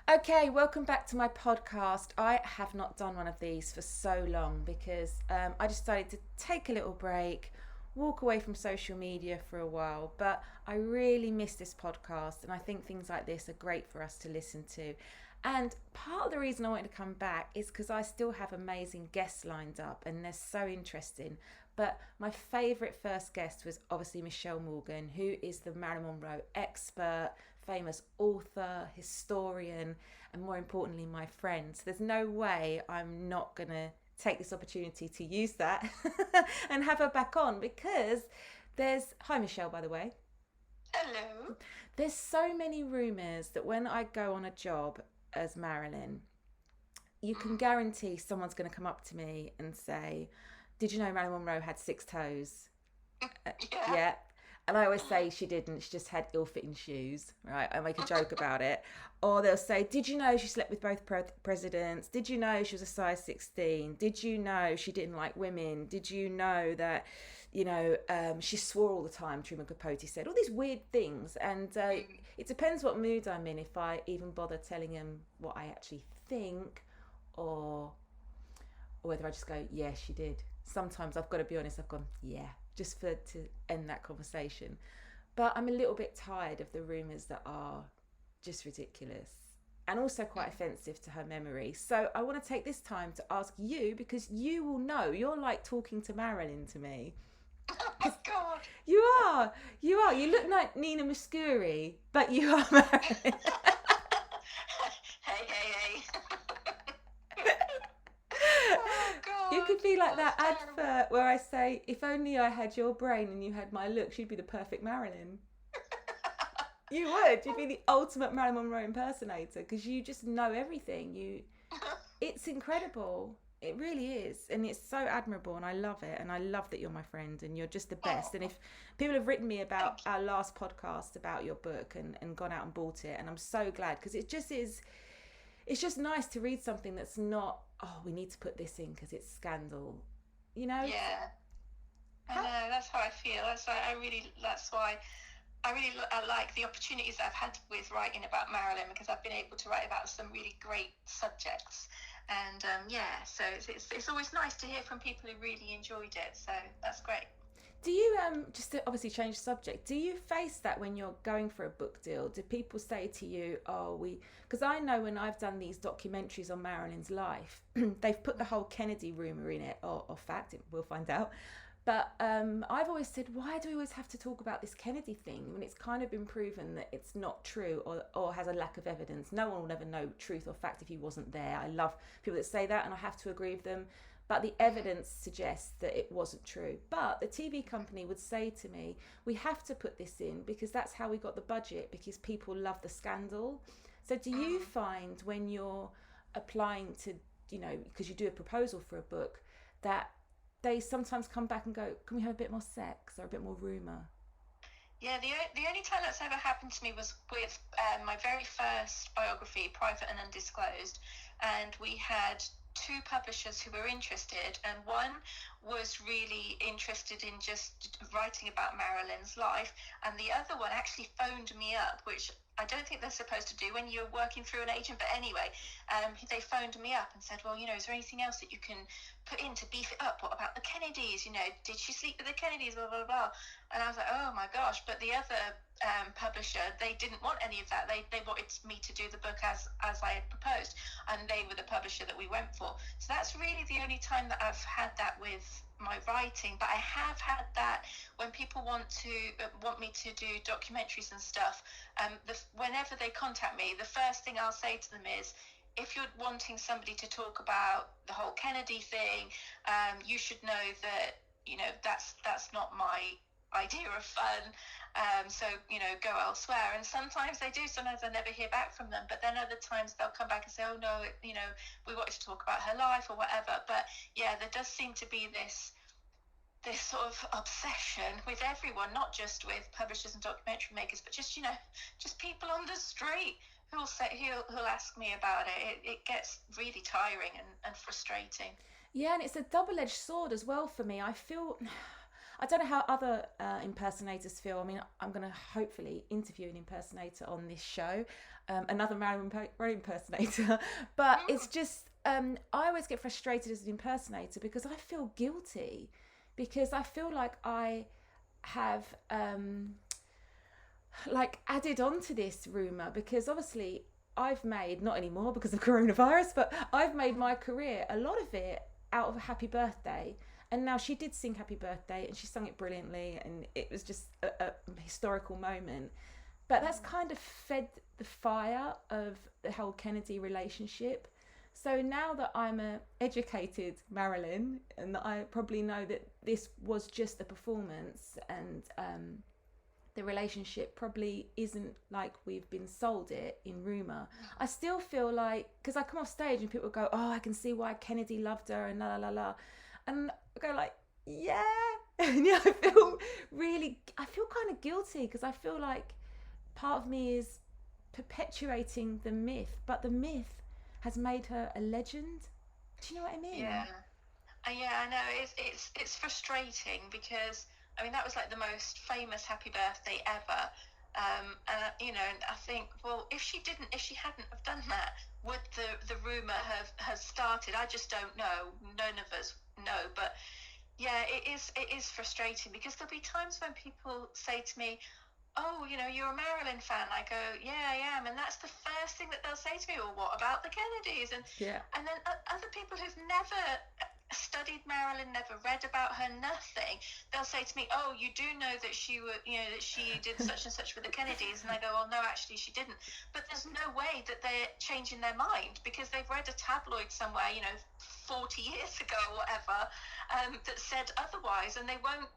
Okay, welcome back to my podcast. I have not done one of these for so long because I just decided to take a little break, walk away from social media for a while. But I really miss this podcast, and I think things like this are great for us to listen to. And part of the reason I wanted to come back is because I still have amazing guests lined up, and they're so interesting. But my favourite first guest was obviously Michelle Morgan, who is the Marilyn Monroe expert, famous author, historian, and more importantly, my friend. So there's no way I'm not going to take this opportunity to use that and have her back on because hi Michelle, by the way. Hello. There's so many rumours that when I go on a job as Marilyn, you can guarantee someone's going to come up to me and say, "Did you know Marilyn Monroe had six toes?" Yeah. Yeah. And I always say she didn't. She just had ill-fitting shoes, right? I make a joke about it. Or they'll say, "Did you know she slept with both presidents? Did you know she was a size 16? Did you know she didn't like women? Did you know that, she swore all the time?" Truman Capote said all these weird things, and it depends what mood I'm in if I even bother telling them what I actually think, or or whether I just go, "Yeah, she did." Sometimes I've got to be honest. I've gone, "Yeah," just for to end that conversation. But I'm a little bit tired of the rumours that are just ridiculous and also quite offensive to her memory. So I want to take this time to ask you, because you will know, you're like talking to Marilyn to me. Oh my Because God. you are, you are. You look like Nina Muscuri, but you are Marilyn. Hey, hey, hey. Oh You God. could be like That's that terrible. advert where I say, "If only I had your brain and you had my looks, you'd be the perfect Marilyn." You would. You'd be the ultimate Marilyn Monroe impersonator because you just know everything. It's incredible. It really is, and it's so admirable, and I love it. And I love that you're my friend, and you're just the best. And Oh, if people have written me about thank you. our last podcast about your book and gone out and bought it, and I'm so glad because it just is. It's just nice to read something that's not. Oh, we need to put this in because it's scandal. You know, it's Yeah, I how. know. That's how I feel. That's why I really. That's why I really like the opportunities I've had with writing about Marilyn because I've been able to write about some really great subjects. And yeah, so it's always nice to hear from people who really enjoyed it. So that's great. Do you just to obviously change the subject? Do you face that when you're going for a book deal? Do people say to you, "Oh, we"? Because I know when I've done these documentaries on Marilyn's life, they've put the whole Kennedy rumor in it, or fact, we'll find out. But I've always said, why do we always have to talk about this Kennedy thing when it's kind of been proven that it's not true, or has a lack of evidence? No one will ever know truth or fact if he wasn't there. I love people that say that, and I have to agree with them. But the evidence suggests that it wasn't true. But the TV company would say to me, "We have to put this in because that's how we got the budget, because people love the scandal." So do you Mm. find when you're applying to, because you do a proposal for a book, that they sometimes come back and go, "Can we have a bit more sex or a bit more rumour?" Yeah, the only time that's ever happened to me was with my very first biography, Private and Undisclosed, and we had two publishers who were interested, and one was really interested in just writing about Marilyn's life, and the other one actually phoned me up, which I don't think they're supposed to do when you're working through an agent, but anyway, they phoned me up and said, well, is there anything else that you can put in to beef it up? What about the Kennedys? Did she sleep with the Kennedys? Blah, blah, blah. And I was like, oh my gosh. But the other publisher, they didn't want any of that. They wanted me to do the book as I had proposed. And they were the publisher that we went for. So that's really the only time that I've had that with my writing. But I have had that when people want me to do documentaries and stuff. Whenever they contact me, the first thing I'll say to them is, if you're wanting somebody to talk about the whole Kennedy thing, you should know that that's not my idea of fun. So go elsewhere. And sometimes they do. Sometimes I never hear back from them. But then other times they'll come back and say, oh no, we wanted to talk about her life or whatever. But yeah, there does seem to be this sort of obsession with everyone, not just with publishers and documentary makers, but just people on the street who'll ask me about it. It gets really tiring and frustrating. Yeah, and it's a double-edged sword as well for me. I feel I don't know how other impersonators feel. I mean, I'm going to hopefully interview an impersonator on this show, another Marilyn Monroe impersonator. But it's just, I always get frustrated as an impersonator because I feel guilty, because I feel like I have like added on to this rumour, because obviously I've made, not anymore because of coronavirus, but I've made my career, a lot of it, out of a happy birthday. And now she did sing Happy Birthday and she sung it brilliantly, and it was just a historical moment. But that's kind of fed the fire of the whole Kennedy relationship. So now that I'm a educated Marilyn, and that I probably know that this was just a performance, and the relationship probably isn't like we've been sold it in rumour, I still feel like, because I come off stage and people go, oh, I can see why Kennedy loved her and la la la la, and I go like, yeah. And yeah, I feel kind of guilty, because I feel like part of me is perpetuating the myth, but the myth has made her a legend. Do you know what I mean? Yeah, yeah, I know. It's frustrating because I mean that was like the most famous Happy Birthday ever, and you know, and I think, well, if she hadn't have done that, would the rumor have started? I just don't know. None of us know, but yeah, it is frustrating because there'll be times when people say to me, oh, you know, you're a Marilyn fan. I go, yeah, I am. And that's the first thing that they'll say to me. Well, what about the Kennedys? And and then other people who've never studied Marilyn, never read about her, nothing, they'll say to me, oh, you do know that that she did such and such with the Kennedys. And I go, well, no, actually she didn't. But there's no way that they're changing their mind because they've read a tabloid somewhere, 40 years ago or whatever, that said otherwise, and they won't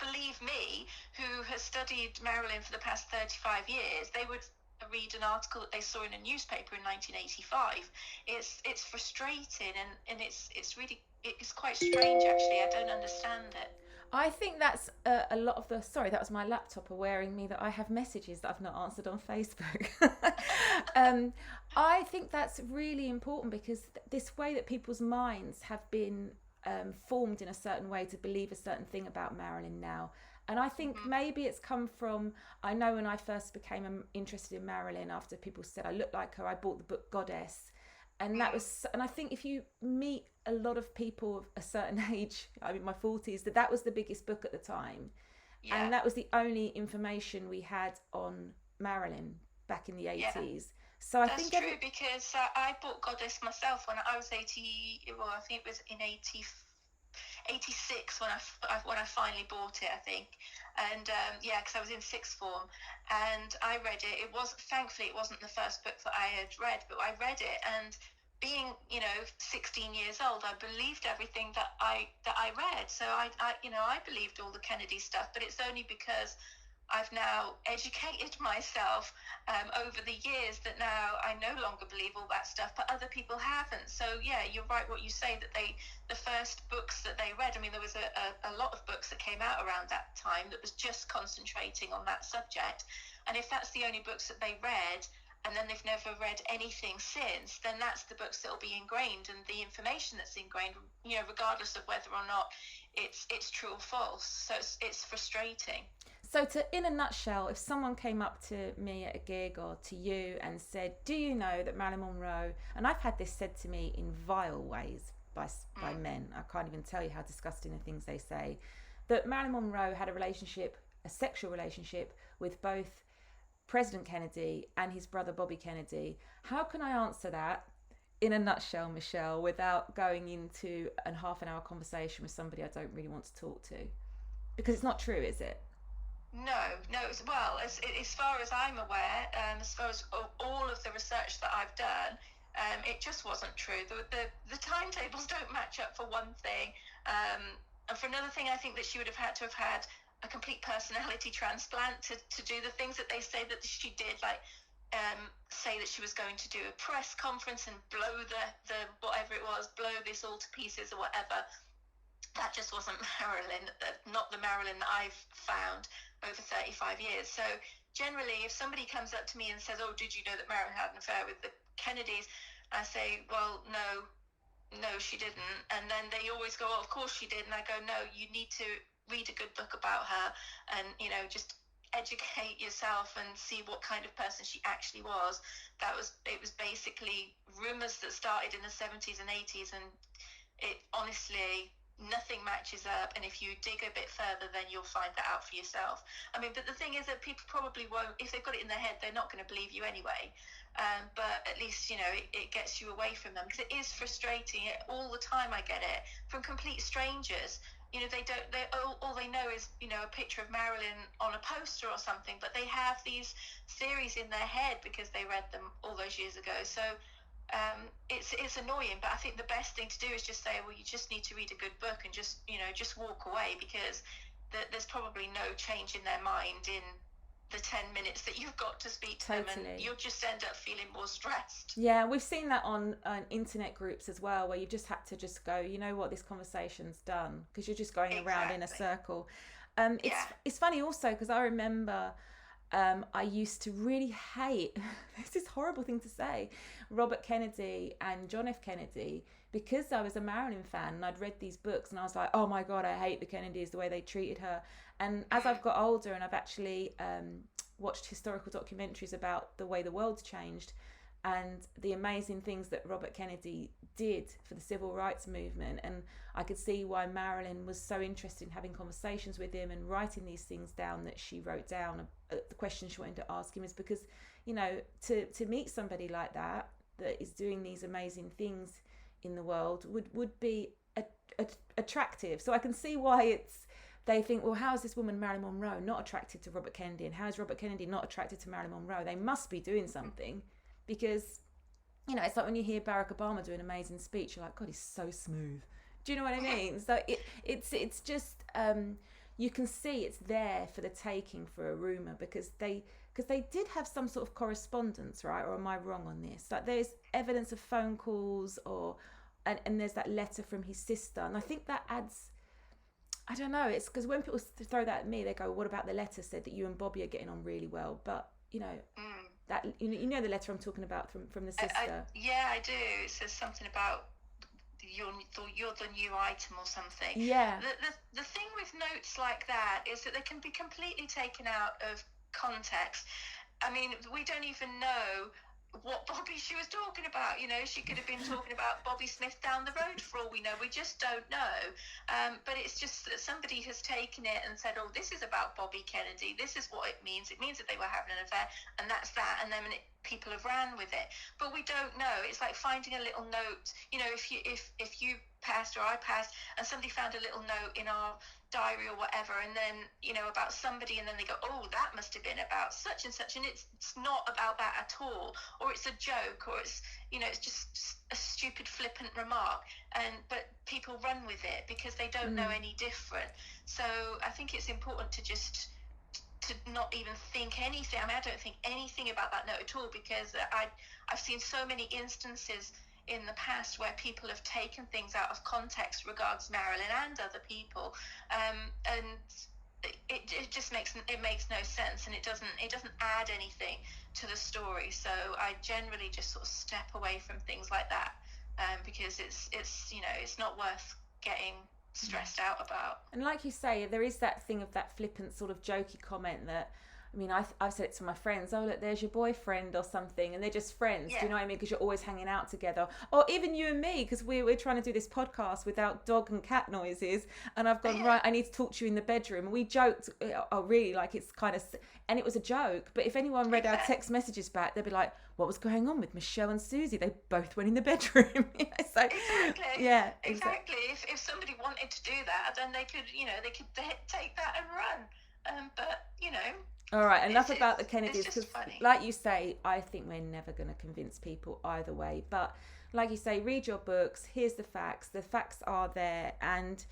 believe me, who has studied Marilyn for the past 35 years. They would read an article that they saw in a newspaper in 1985. It's frustrating, and it's quite strange, actually. I don't understand it. I think that's a lot of the... Sorry, that was my laptop awareing me that I have messages that I've not answered on Facebook. I think that's really important, because this way that people's minds have been formed in a certain way to believe a certain thing about Marilyn now. And I think maybe it's come from... I know when I first became interested in Marilyn, after people said I looked like her, I bought the book Goddess. And that was... And I think if you meet a lot of people of a certain age, I'm in my 40s, that was the biggest book at the time. Yeah. And that was the only information we had on Marilyn back in the 80s. Yeah. So I think that's true, because I bought Goddess myself when I was 80. Well, I think it was in 86 when I finally bought it, I think. And because I was in sixth form, and I read it. Thankfully it wasn't the first book that I had read, but I read it, and being 16 years old, I believed everything that I read. So I believed all the Kennedy stuff, but it's only because I've now educated myself over the years that now I no longer believe all that stuff, but other people haven't. So yeah, you're right what you say, that the first books that they read, I mean, there was a lot of books that came out around that time that was just concentrating on that subject. And if that's the only books that they read, and then they've never read anything since, then that's the books that will be ingrained, and the information that's ingrained, regardless of whether or not it's true or false. So it's frustrating. So in a nutshell, if someone came up to me at a gig or to you and said, do you know that Marilyn Monroe, and I've had this said to me in vile ways by men, I can't even tell you how disgusting the things they say, that Marilyn Monroe had a sexual relationship with both President Kennedy and his brother Bobby Kennedy. How can I answer that in a nutshell, Michelle, without going into a half an hour conversation with somebody I don't really want to talk to? Because it's not true, is it? No. Well, as far as I'm aware, as far as all of the research that I've done, it just wasn't true. The timetables don't match up, for one thing, and for another thing, I think that she would have had to have had a complete personality transplant to do the things that they say that she did, like say that she was going to do a press conference and blow the whatever it was, blow this all to pieces or whatever. That just wasn't Marilyn, not the Marilyn that I've found over 35 years. So generally, if somebody comes up to me and says, oh, did you know that Marilyn had an affair with the Kennedys? I say, well, no, no, she didn't. And then they always go, oh, of course she did. And I go, no, you need to read a good book about her and, just educate yourself and see what kind of person she actually was. It was basically rumours that started in the 70s and 80s, and it honestly, nothing matches up. And if you dig a bit further, then you'll find that out for yourself. I mean, but the thing is that people probably won't, if they've got it in their head, they're not going to believe you anyway. But at least, it gets you away from them, because it is frustrating. All the time I get it from complete strangers. All they know is, a picture of Marilyn on a poster or something, but they have these theories in their head because they read them all those years ago. So it's annoying, but I think the best thing to do is just say, well, you just need to read a good book and just walk away, because there's probably no change in their mind in the 10 minutes that you've got to speak to them, and you'll just end up feeling more stressed. Yeah, we've seen that on internet groups as well, where you've just had to just go, you know what, this conversation's done, because you're just going around in a circle. It's funny also, because I remember I used to really hate this is a horrible thing to say, Robert Kennedy and John F. Kennedy, because I was a Marilyn fan and I'd read these books and I was like, oh my God, I hate the Kennedys, the way they treated her. And as I've got older and I've actually watched historical documentaries about the way the world's changed and the amazing things that Robert Kennedy did for the civil rights movement, and I could see why Marilyn was so interested in having conversations with him and writing these things down that she wrote down, the questions she wanted to ask him, is because, to meet somebody like that is doing these amazing things in the world would be attractive. So I can see why they think, well, how is this woman Marilyn Monroe not attracted to Robert Kennedy, and how is Robert Kennedy not attracted to Marilyn Monroe? They must be doing something, because it's like when you hear Barack Obama do an amazing speech, you're like, God, he's so smooth. Do you know what I mean? So it's just you can see it's there for the taking for a rumor, because they did have some sort of correspondence, right? Or am I wrong on this? Like, there's evidence of phone calls, and there's that letter from his sister, and I think that adds, I don't know, it's because when people throw that at me, they go, what about the letter said that you and Bobby are getting on really well? But that you know the letter I'm talking about from the sister. I do. It says something about you're the new item or something. Yeah. The thing with notes like that is that they can be completely taken out of context. I mean, we don't even know what Bobby she was talking about. She could have been talking about Bobby Smith down the road for all we know. We just don't know. But it's just that somebody has taken it and said, oh, this is about Bobby Kennedy, this is what it means that they were having an affair, and that's that. And then people have ran with it, but we don't know. It's like finding a little note, if you passed or I passed and somebody found a little note in our diary or whatever, and then about somebody, and then they go, oh, that must have been about such and such, and it's not about that at all, or it's a joke, or it's it's just a stupid flippant remark, but people run with it because they don't know any different. So I think it's important to not even think anything. I mean, I don't think anything about that note at all, because I've seen so many instances in the past where people have taken things out of context regards Marilyn and other people, and it just makes no sense, and it doesn't add anything to the story. So I generally just sort of step away from things like that, because it's not worth getting stressed out about. And like you say, there is that thing of that flippant sort of jokey comment that, I mean, I've said it to my friends, oh, look, there's your boyfriend or something, and they're just friends, do you know what I mean? Because you're always hanging out together. Or even you and me, because we're trying to do this podcast without dog and cat noises, and I've gone, right, I need to talk to you in the bedroom. And we joked, oh, really, like it's kind of, and it was a joke. But if anyone read our text messages back, they'd be like, what was going on with Michelle and Suzie? They both went in the bedroom. So, exactly. Yeah. Exactly. If somebody wanted to do that, then they could take that and run. But, All right, enough about the Kennedys, because like you say, I think we're never going to convince people either way. But like you say, read your books, here's the facts are there. And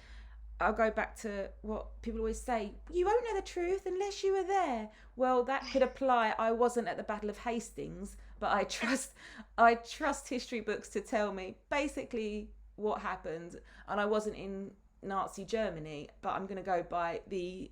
I'll go back to what people always say, you won't know the truth unless you were there. Well, that could apply. I wasn't at the Battle of Hastings, but I trust history books to tell me basically what happened. And I wasn't in Nazi Germany, but I'm going to go by the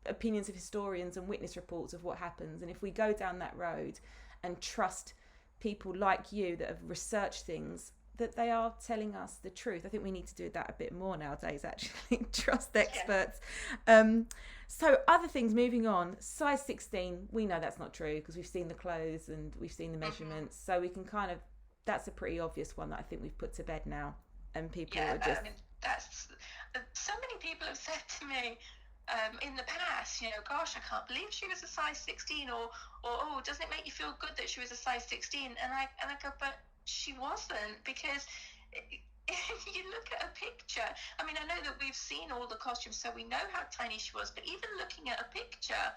opinions of historians and witness reports of what happens. And if we go down that road and trust people like you that have researched things, that they are telling us the truth. I think we need to do that a bit more nowadays, actually. Trust experts. So other things, moving on, size 16, we know that's not true because we've seen the clothes and we've seen the measurements. So we can kind of, that's a pretty obvious one that I think we've put to bed now. And people are just... I mean, that's, so many people have said to me, in the past, gosh, I can't believe she was a size 16, or oh, doesn't it make you feel good that she was a size 16? And I go, but she wasn't, because if you look at a picture, I mean, I know that we've seen all the costumes, so we know how tiny she was, but even looking at a picture,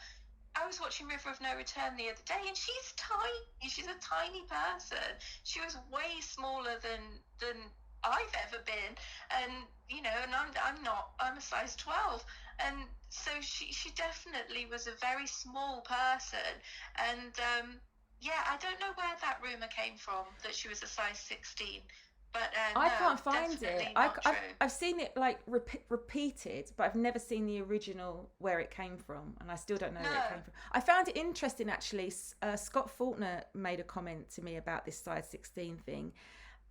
I was watching River of No Return the other day, and she's tiny. She's a tiny person. She was way smaller than I've ever been, and and I'm a size 12, and so she definitely was a very small person, and I don't know where that rumor came from that she was a size 16, but I can't find it. I've seen it like repeated, but I've never seen the original where it came from, and I still don't know where it came from. I found it interesting, actually. Scott Faulkner made a comment to me about this size 16 thing,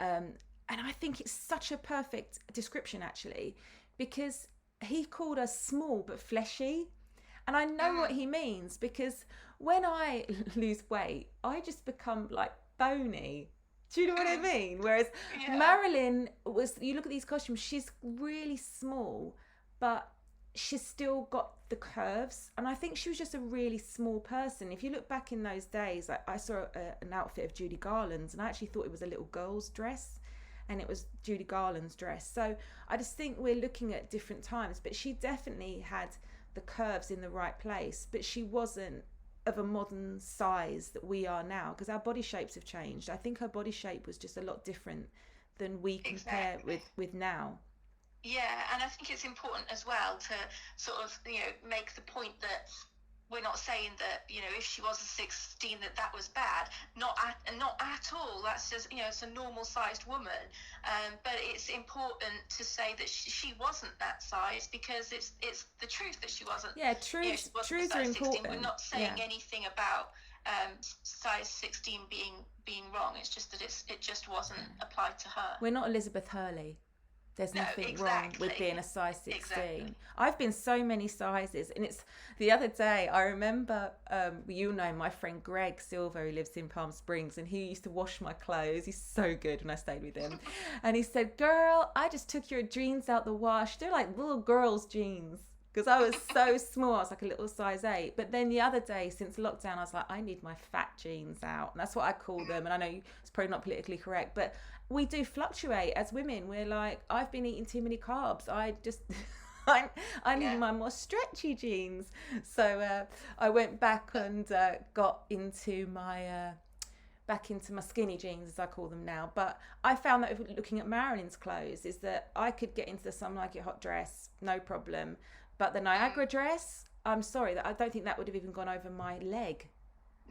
and I think it's such a perfect description, actually, because he called us small but fleshy. And I know what he means, because when I lose weight, I just become like bony. Do you know what I mean? Whereas Marilyn you look at these costumes, she's really small, but she's still got the curves. And I think she was just a really small person. If you look back in those days, I saw an outfit of Judy Garland's, and I actually thought it was a little girl's dress. And it was Judy Garland's dress. So I just think we're looking at different times, but she definitely had the curves in the right place, but she wasn't of a modern size that we are now, because our body shapes have changed. I think her body shape was just a lot different than we compare with now. Yeah, and I think it's important as well to sort of, make the point that we're not saying that, if she was a 16 that was bad. Not at all. That's just, it's a normal sized woman. But it's important to say that she wasn't that size, because it's the truth that she wasn't. Yeah, truths are important. We're not saying anything about size 16 being wrong. It's just that it just wasn't applied to her. We're not Elizabeth Hurley. There's nothing wrong with being a size 16. Exactly. I've been so many sizes, and it's the other day I remember, my friend Greg Silver, who lives in Palm Springs, and he used to wash my clothes. He's so good when I stayed with him. And he said, "Girl, I just took your jeans out the wash. They're like little girls' jeans." Because I was so small, I was like a little size 8. But then the other day, since lockdown, I was like, I need my fat jeans out. And that's what I call them. And I know it's probably not politically correct, but we do fluctuate as women. We're like, I've been eating too many carbs. I I need my more stretchy jeans. So I went back and got into my skinny jeans, as I call them now. But I found that looking at Marilyn's clothes is that I could get into the Some Like It Hot dress, no problem. But the Niagara dress, I'm sorry, that I don't think that would have even gone over my leg.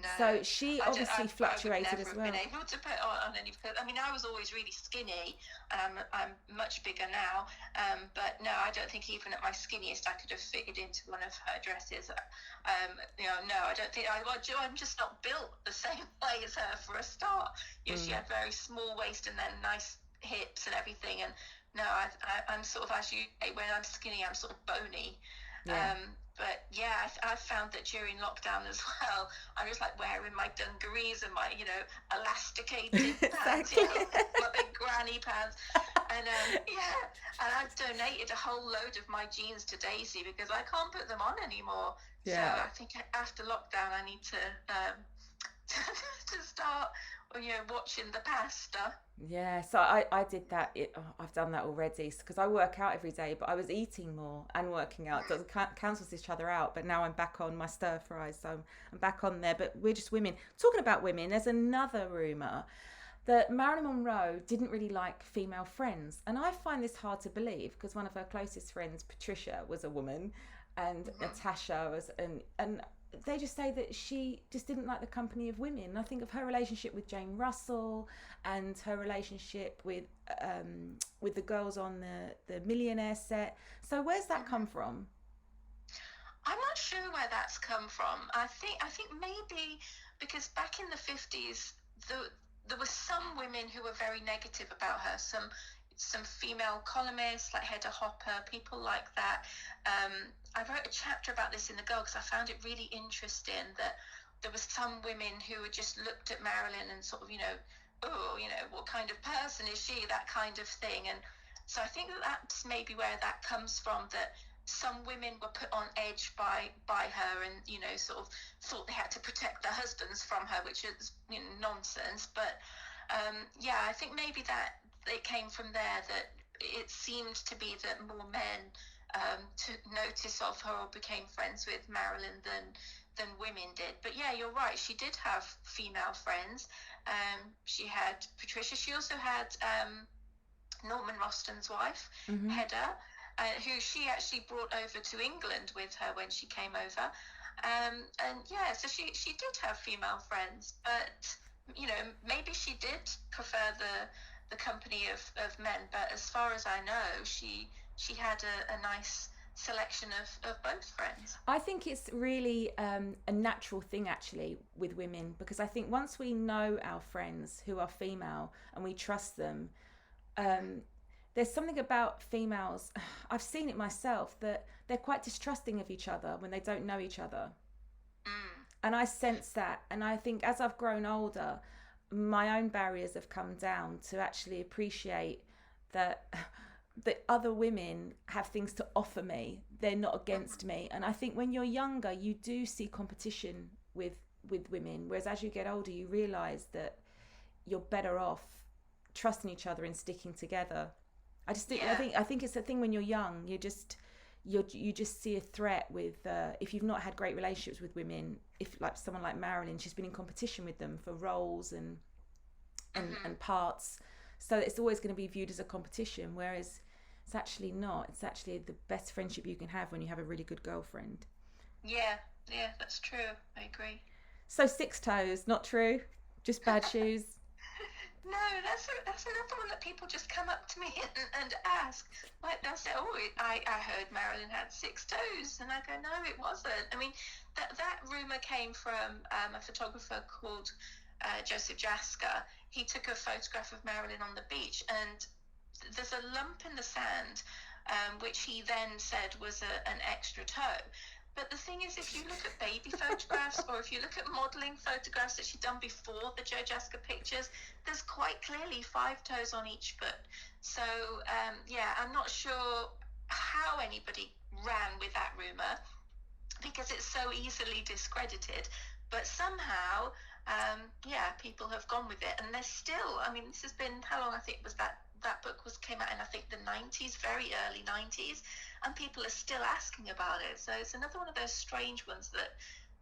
No, so she obviously fluctuated as well. I would never have been able to put on any. I mean, I was always really skinny. I'm much bigger now. But no, I don't think even at my skinniest I could have fitted into one of her dresses. No, I don't think I'm just not built the same way as her for a start. She had very small waist and then nice hips and everything. And no, I'm sort of, as you say, when I'm skinny, I'm sort of bony. Yeah. But yeah, I found that during lockdown as well, I was like wearing my dungarees and my, elasticated pants, my big granny pants. And and I've donated a whole load of my jeans to Daisy because I can't put them on anymore. Yeah. So I think after lockdown, I need to start, watching the pasta. Yeah, so I did that. I've done that already because I work out every day, but I was eating more and working out. It doesn't cancels each other out. But now I'm back on my stir fries, so I'm back on there. But we're just women. Talking about women, there's another rumour that Marilyn Monroe didn't really like female friends. And I find this hard to believe because one of her closest friends, Patricia, was a woman, and Natasha was, and they just say that she just didn't like the company of women. And I think of her relationship with Jane Russell and her relationship with the girls on the Millionaire set. So where's that come from? I'm not sure where that's come from. I think maybe because back in the 50s, there were some women women who were very negative about her. Some female columnists like Hedda Hopper, people like that. I wrote a chapter about this in The Girl because I found it really interesting that there was some women who had just looked at Marilyn and sort of, what kind of person is she, that kind of thing. And so I think that's maybe where that comes from, that some women were put on edge by her and, sort of thought they had to protect their husbands from her, which is, nonsense. But I think maybe that it came from there, that it seemed to be that more men took notice of her or became friends with Marilyn than women did. But yeah, you're right, she did have female friends. She had Patricia. She also had Norman Roston's wife, Hedda, who she actually brought over to England with her when she came over. So she did have female friends, but maybe she did prefer the company of men. But as far as I know, she had a nice selection of both friends. I think it's really a natural thing actually with women, because I think once we know our friends who are female and we trust them, there's something about females, I've seen it myself, that they're quite distrusting of each other when they don't know each other. And I sense that, and I think as I've grown older, my own barriers have come down to actually appreciate that other women have things to offer me. They're not against me. And I think when you're younger, you do see competition with women, whereas as you get older, you realise that you're better off trusting each other and sticking together. I think it's a thing when you're young. You just see a threat with if you've not had great relationships with women. If like someone like Marilyn, she's been in competition with them for roles and parts, so it's always going to be viewed as a competition. Whereas it's actually not. It's actually the best friendship you can have when you have a really good girlfriend. Yeah, that's true. I agree. So 6 toes, not true. Just bad shoes. No, that's another one that people just come up to me and ask. Like they'll say, I heard Marilyn had 6 toes, and I go, no, it wasn't. I mean, that rumour came from a photographer called Joseph Jasker. He took a photograph of Marilyn on the beach, and there's a lump in the sand, which he then said was an extra toe. But the thing is, if you look at baby photographs or if you look at modelling photographs that she'd done before the Joe Jasker pictures, there's quite clearly 5 toes on each foot. So, I'm not sure how anybody ran with that rumour, because it's so easily discredited. But somehow, people have gone with it. And there's still, I mean, this has been, how long? I think it was that book came out in, I think, the 90s, very early 90s, and people are still asking about it. So it's another one of those strange ones that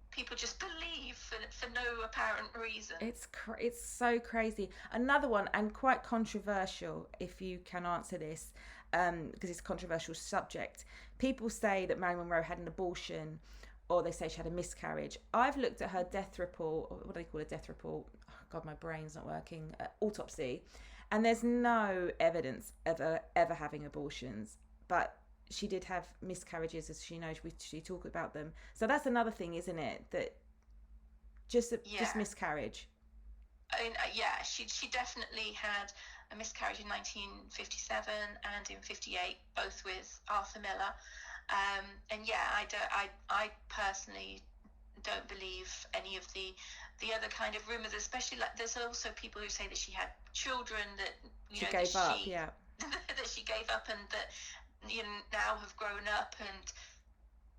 people just believe for no apparent reason. It's so crazy. Another one, and quite controversial, if you can answer this, because it's a controversial subject. People say that Marilyn Monroe had an abortion, or they say she had a miscarriage. I've looked at her death report, or what do they call a death report? Oh, God, my brain's not working. Autopsy. And there's no evidence of her ever having abortions, but she did have miscarriages, as she knows. She talked about them. So that's another thing, isn't it? That just miscarriage. I mean, she definitely had a miscarriage in 1957 and in 58, both with Arthur Miller. I personally don't believe any of the other kind of rumours, especially like there's also people who say that she had children that she gave up, that she gave up, and that now have grown up, and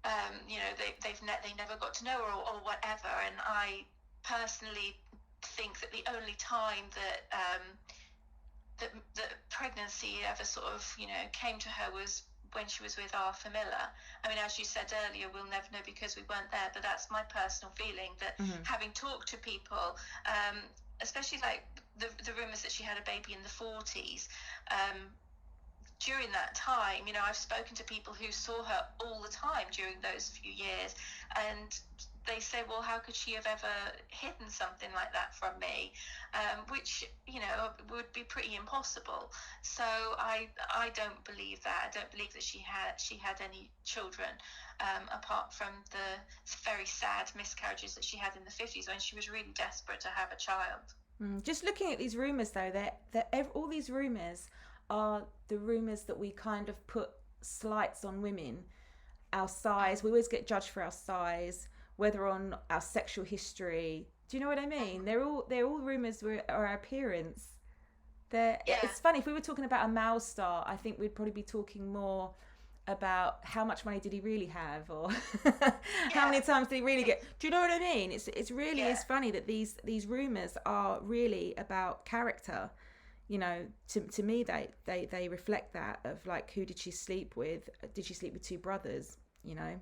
they never got to know her or whatever. And I personally think that the only time that pregnancy ever sort of came to her was when she was with Arthur Miller. I mean, as you said earlier, we'll never know because we weren't there, but that's my personal feeling, that having talked to people, especially like the rumours that she had a baby in the 40s, during that time, I've spoken to people who saw her all the time during those few years, and they say, well, how could she have ever hidden something like that from me? Which, would be pretty impossible. So I don't believe that. I don't believe that she had any children, apart from the very sad miscarriages that she had in the 50s when she was really desperate to have a child. Just looking at these rumours, though, all these rumours are the rumours that we kind of put slights on women. Our size, we always get judged for our size, whether on our sexual history. Do you know what I mean? They're all rumours or our appearance. It's funny, if we were talking about a male star, I think we'd probably be talking more about how much money did he really have, or how many times did he really get. Do you know what I mean? It's really is funny that these rumours are really about character. You know, to me, they reflect that of like, who did she sleep with? Did she sleep with two brothers? You know.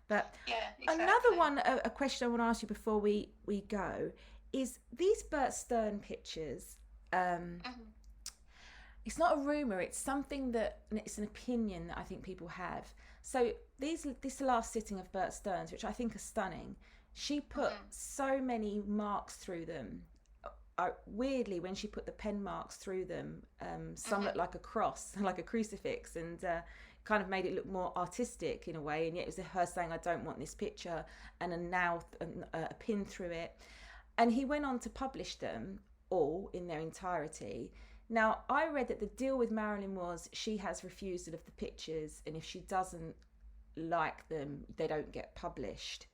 But exactly. Another one, a question I want to ask you before we go, is these Bert Stern pictures. It's not a rumour, it's something it's an opinion that I think people have. So this last sitting of Bert Stern's, which I think are stunning, she put so many marks through them. Weirdly, when she put the pen marks through them, some looked like a cross, like a crucifix, and kind of made it look more artistic in a way, and yet it was her saying, I don't want this picture, and a pin through it. And he went on to publish them all in their entirety. Now, I read that the deal with Marilyn was she has refusal of the pictures, and if she doesn't like them, they don't get published.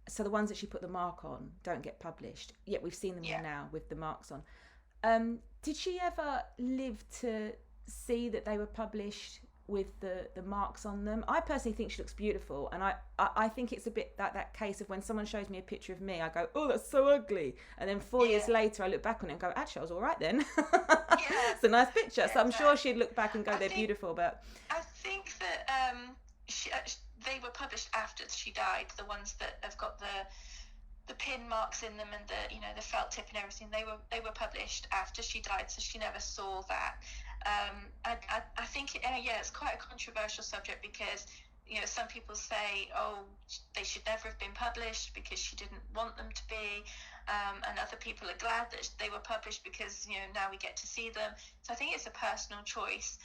So the ones that she put the mark on don't get published. Yet we've seen them all now with the marks on. Did she ever live to see that they were published with the marks on them? I personally think she looks beautiful, and I think it's a bit that case of when someone shows me a picture of me, I go, oh, that's so ugly, and then 4 years later I look back on it and go, actually I was all right then. It's a nice picture. So I'm sure she'd look back and go, they're beautiful. But I think that they were published after she died, the ones that have got the pin marks in them and the felt tip and everything. They were published after she died, so she never saw that. I think it's quite a controversial subject, because some people say, oh, they should never have been published because she didn't want them to be, and other people are glad that they were published because now we get to see them. So I think it's a personal choice,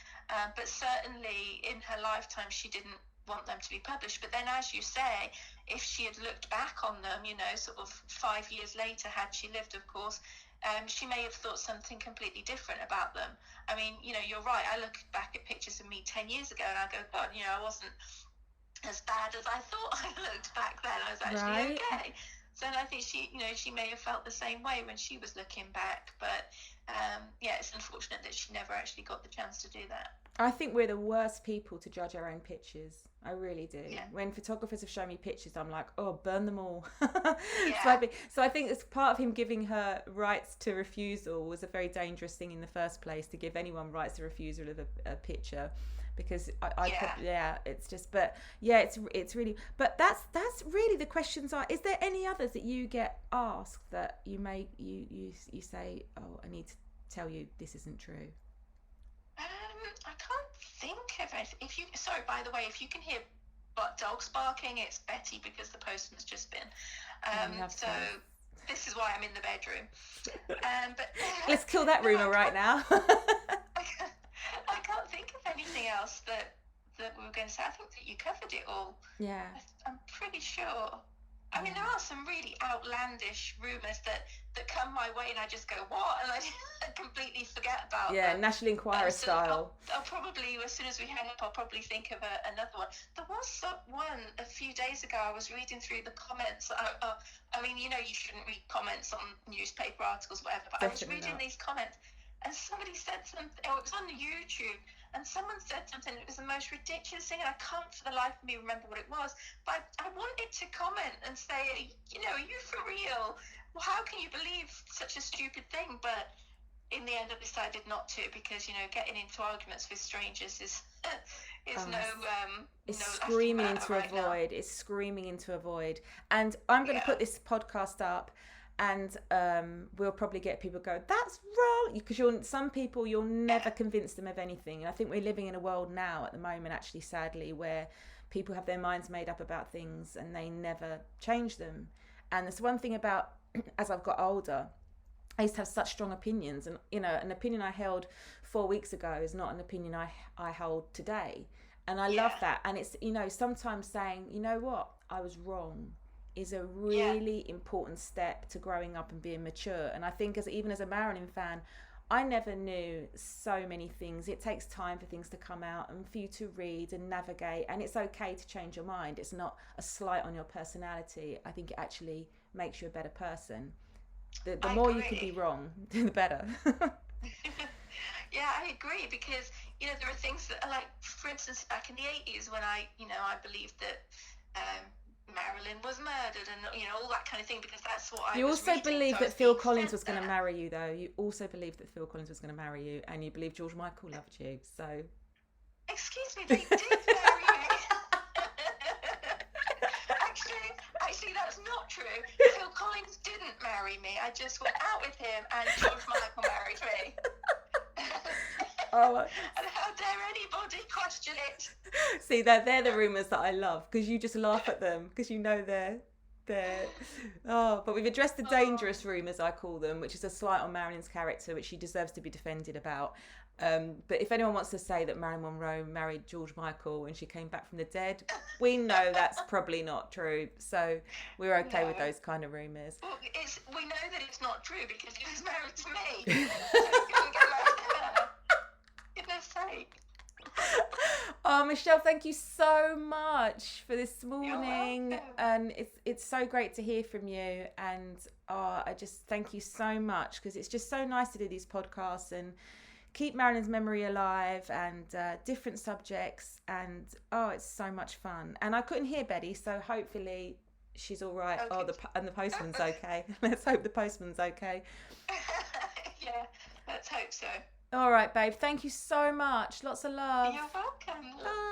but certainly in her lifetime she didn't want them to be published. But then, as you say, if she had looked back on them, sort of 5 years later, had she lived, of course, she may have thought something completely different about them. I mean, you're right. I look back at pictures of me 10 years ago and I go, God, I wasn't as bad as I thought I looked back then. I was actually okay. So I think she may have felt the same way when she was looking back. But it's unfortunate that she never actually got the chance to do that. I think we're the worst people to judge our own pictures. I really do. Yeah. When photographers have shown me pictures, I'm like, oh, burn them all. So I think it's part of him giving her rights to refusal was a very dangerous thing in the first place, to give anyone rights to refusal of a picture, because it's really, but that's really the questions are. Is there any others that you get asked that you say, oh, I need to tell you this isn't true? I can't think of it. Sorry, by the way, if you can hear dogs barking, it's Betty, because the postman's just been. So this is why I'm in the bedroom. But let's kill that rumour right now. I can't think of anything else that we were going to say. I think that you covered it all. Yeah. I'm pretty sure. I mean, there are some really outlandish rumours that come my way, and I just go, what? And I completely forget about them. Yeah, National Enquirer style. I'll probably, as soon as we hang up, I'll probably think of another one. There was one a few days ago. I was reading through the comments. I mean, you shouldn't read comments on newspaper articles, whatever, but Definitely I was reading these comments, and somebody said something, it was on YouTube, and someone said something, it was the most ridiculous thing, and I can't for the life of me remember what it was, but I wanted to comment and say, are you for real? Well, how can you believe such a stupid thing? But in the end, I decided not to, because, getting into arguments with strangers is screaming into a void. It's screaming into a void. And I'm going to put this podcast up, and we'll probably get people go, that's wrong, because some people you'll never convince them of anything. And I think we're living in a world now at the moment, actually, sadly, where people have their minds made up about things and they never change them. And there's one thing about, as I've got older, I used to have such strong opinions, and an opinion I held 4 weeks ago is not an opinion I hold today. And I love that. And it's sometimes saying, you know what, I was wrong. is a really important step to growing up and being mature. And I think even as a Marilyn fan, I never knew so many things. It takes time for things to come out and for you to read and navigate, and it's okay to change your mind. It's not a slight on your personality. I think it actually makes you a better person. The more you can be wrong, the better. Yeah, I agree, because there are things that are like, for instance, back in the 80s when I believed that Marilyn was murdered and all that kind of thing, because that's what I was reading. You also believed that Phil Collins was going to marry you, though. You also believed that Phil Collins was going to marry you, and you believed George Michael loved you. So, excuse me, they did marry me. Actually, that's not true. Phil Collins didn't marry me. I just went out with him, and George Michael married me. Oh, and how dare anybody question it? See, they're the rumours that I love, because you just laugh at them, because they're but we've addressed the dangerous rumours, I call them, which is a slight on Marilyn's character, which she deserves to be defended about. But if anyone wants to say that Marilyn Monroe married George Michael when she came back from the dead, we know that's probably not true. So we're okay with those kind of rumours. Well, we know that it's not true because he was married to me. So he couldn't get married to her. Goodness sake. Oh, Michelle, thank you so much for this morning. You're welcome. And it's so great to hear from you. And I just thank you so much, because it's just so nice to do these podcasts and keep Marilyn's memory alive, and different subjects. And it's so much fun. And I couldn't hear Betty, so hopefully she's all right. Okay. And the postman's okay. Let's hope the postman's okay. Yeah, let's hope so. All right, babe. Thank you so much. Lots of love. You're welcome. Bye.